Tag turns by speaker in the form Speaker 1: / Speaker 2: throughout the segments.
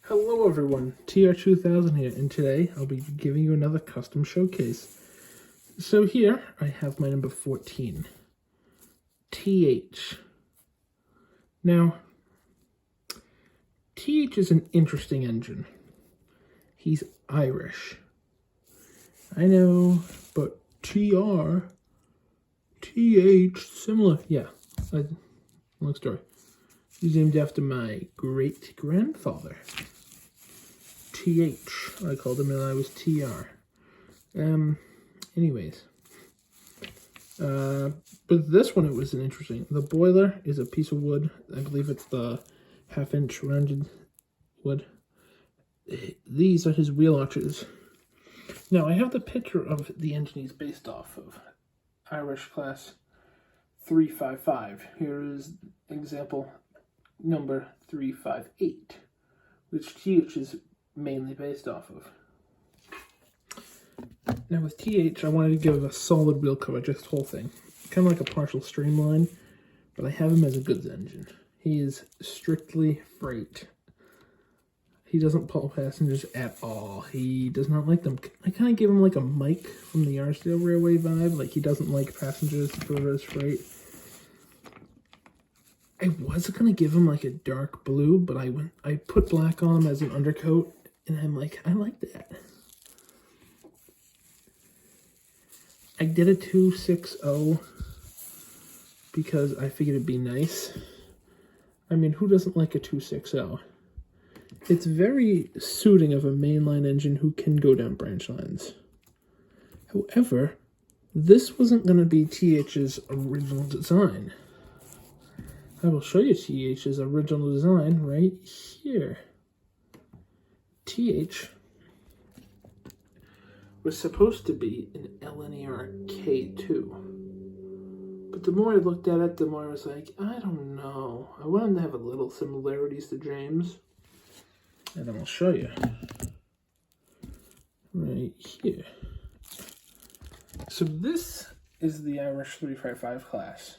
Speaker 1: Hello everyone, TR2000 here, and today I'll be giving you another custom showcase. So here I have my number 14, TH. Now, TH is an interesting engine. He's Irish. I know, but TR, TH, similar. Yeah, long story. He's named after my great-grandfather. TH, I called him, and I was TR. Anyways. But this one, it was an interesting. The boiler is a piece of wood. I believe it's the half-inch rounded wood. These are his wheel arches. Now, I have the picture of the engine he's based off of. Irish class 355. Here is example number 358, which TH is mainly based off of. Now with TH, I wanted to give a solid wheel coverage, this whole thing. Kind of like a partial streamline, but I have him as a goods engine. He is strictly freight. He doesn't pull passengers at all. He does not like them. I kind of give him like a Mike from the Yarsdale Railway vibe. Like he doesn't like passengers to deliver his freight. I was going to give him like a dark blue, but I put black on him as an undercoat, and I'm like, I like that. I did a 260 because I figured it'd be nice. I mean, who doesn't like a 260? It's very suiting of a mainline engine who can go down branch lines. However, this wasn't going to be TH's original design. I will show you TH's original design right here. TH was supposed to be an LNER K2. But the more I looked at it, the more I was like, I don't know. I want him to have a little similarities to James. And then I'll show you. Right here. So this is the Irish 355 class.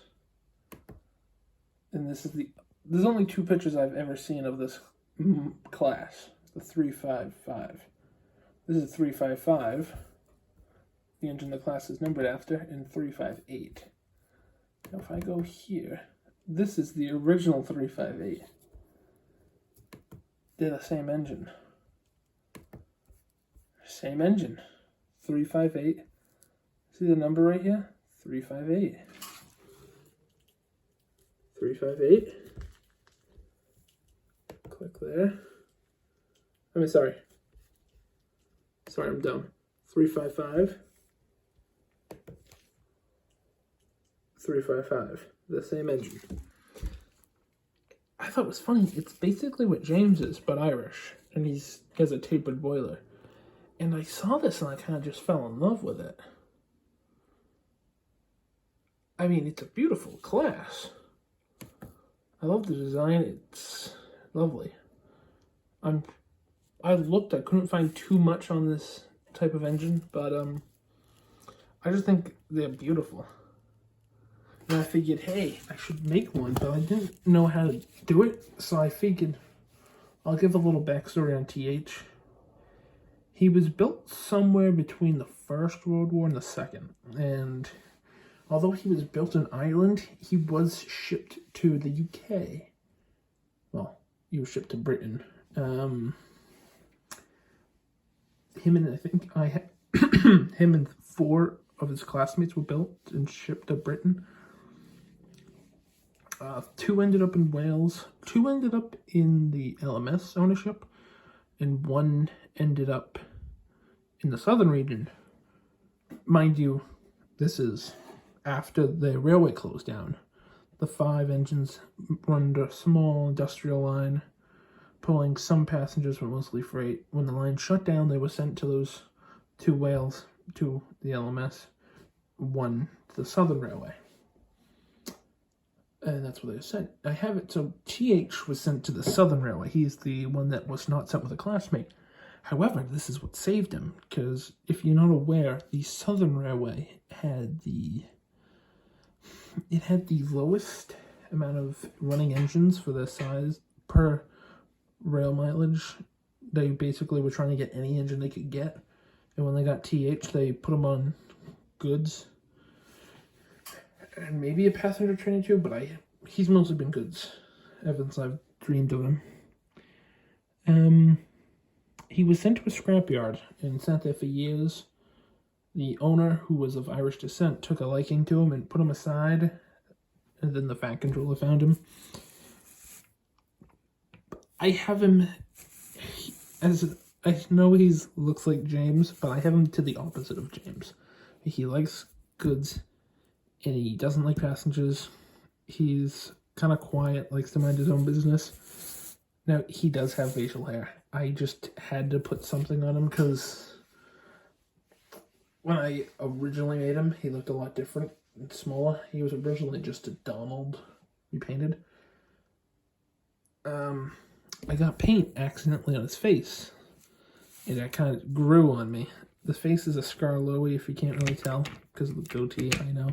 Speaker 1: And there's only two pictures I've ever seen of this class, the 355. This is 355, the engine the class is numbered after, and 358. Now if I go here, this is the original 358. They're the same engine. Same engine. 358. See the number right here? 358. 358. Click there. Sorry, I'm dumb. 355. 355. The same engine. I thought it was funny. It's basically what James is, but Irish. And he has a tapered boiler. And I saw this and I kind of just fell in love with it. I mean, it's a beautiful class. I love the design. It's lovely. I couldn't find too much on this type of engine, but I just think they're beautiful. And I figured, hey, I should make one, but I didn't know how to do it, so I figured I'll give a little backstory on TH. He was built somewhere between the First World War and the Second, and although he was built in Ireland, he was shipped to the UK. Well, he was shipped to Britain. Him and 4 of his classmates were built and shipped to Britain. 2 ended up in Wales, 2 ended up in the LMS ownership, and 1 ended up in the southern region. Mind you, this is after the railway closed down. The 5 engines run a small industrial line, pulling some passengers but mostly freight. When the line shut down, they were sent to those 2 Wales, to the LMS, 1 to the Southern Railway. And that's where they were sent. I have it, so TH was sent to the Southern Railway. He's the one that was not sent with a classmate. However, this is what saved him, because if you're not aware, the Southern Railway had the lowest amount of running engines for their size per rail mileage They basically were trying to get any engine they could get. And when they got TH, they put them on goods. And maybe a passenger train too, but he's mostly been goods ever since I've dreamed of him. He was sent to a scrapyard and sat there for years. The owner, who was of Irish descent, took a liking to him and put him aside. And then the Fat Controller found him. I have him as... I know he looks like James, but I have him to the opposite of James. He likes goods, and he doesn't like passengers. He's kind of quiet, likes to mind his own business. Now, he does have facial hair. I just had to put something on him, because when I originally made him, he looked a lot different and smaller. He was originally just a Donald repainted. I got paint accidentally on his face. And that kind of grew on me. The face is a Skarloey, if you can't really tell, because of the goatee, I know.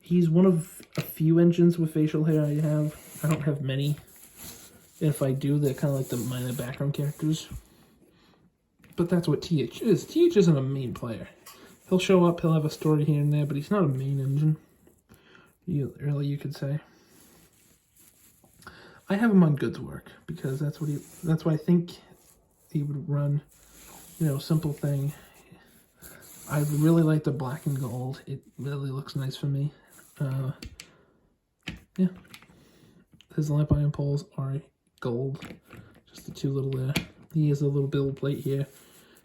Speaker 1: He's one of a few engines with facial hair I have. I don't have many. And if I do, they're kind of like the minor background characters. But that's what TH is. TH isn't a main player. He'll show up, he'll have a story here and there, but he's not a main engine. You could say. I have him on goods work, because that's what I think he would run. You know, simple thing. I really like the black and gold. It really looks nice for me. Yeah. His lamp iron poles are gold. Just the two little he has a little build plate here.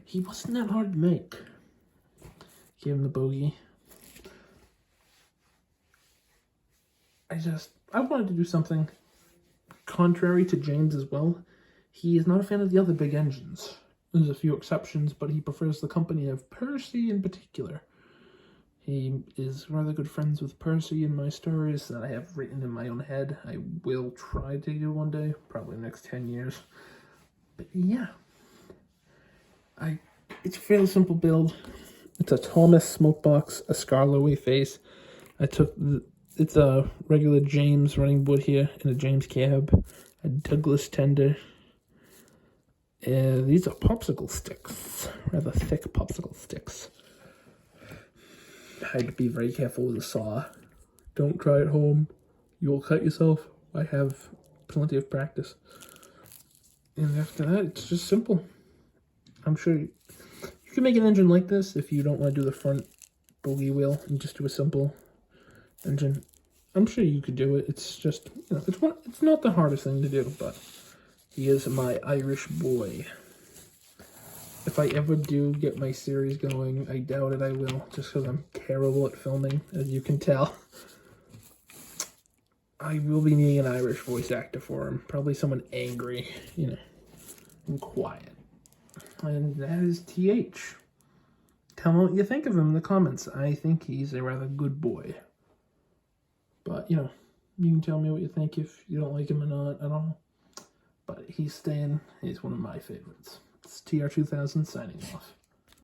Speaker 1: He wasn't that hard to make. Give him the bogey. I wanted to do something contrary to James as well. He is not a fan of the other big engines. There's a few exceptions, but he prefers the company of Percy in particular. He is rather good friends with Percy in my stories that I have written in my own head. I will try to do one day, probably the next 10 years. But yeah, it's a fairly simple build. It's a Thomas smokebox, a Skarloey face. It's a regular James running wood here, and a James cab, a Douglas tender. These are popsicle sticks, rather thick popsicle sticks. I had to be very careful with a saw. Don't try at home. You will cut yourself. I have plenty of practice. And after that, it's just simple. I'm sure you can make an engine like this if you don't want to do the front bogey wheel and just do a simple engine. I'm sure you could do it. It's just, you know, it's not the hardest thing to do, but he is my Irish boy. If I ever do get my series going, I doubt it I will, just because I'm terrible at filming, as you can tell. I will be needing an Irish voice actor for him. Probably someone angry, you know, and quiet. And that is TH. Tell me what you think of him in the comments. I think he's a rather good boy. But, you know, you can tell me what you think if you don't like him or not. I don't know. But he's one of my favorites. It's TR2000 signing off.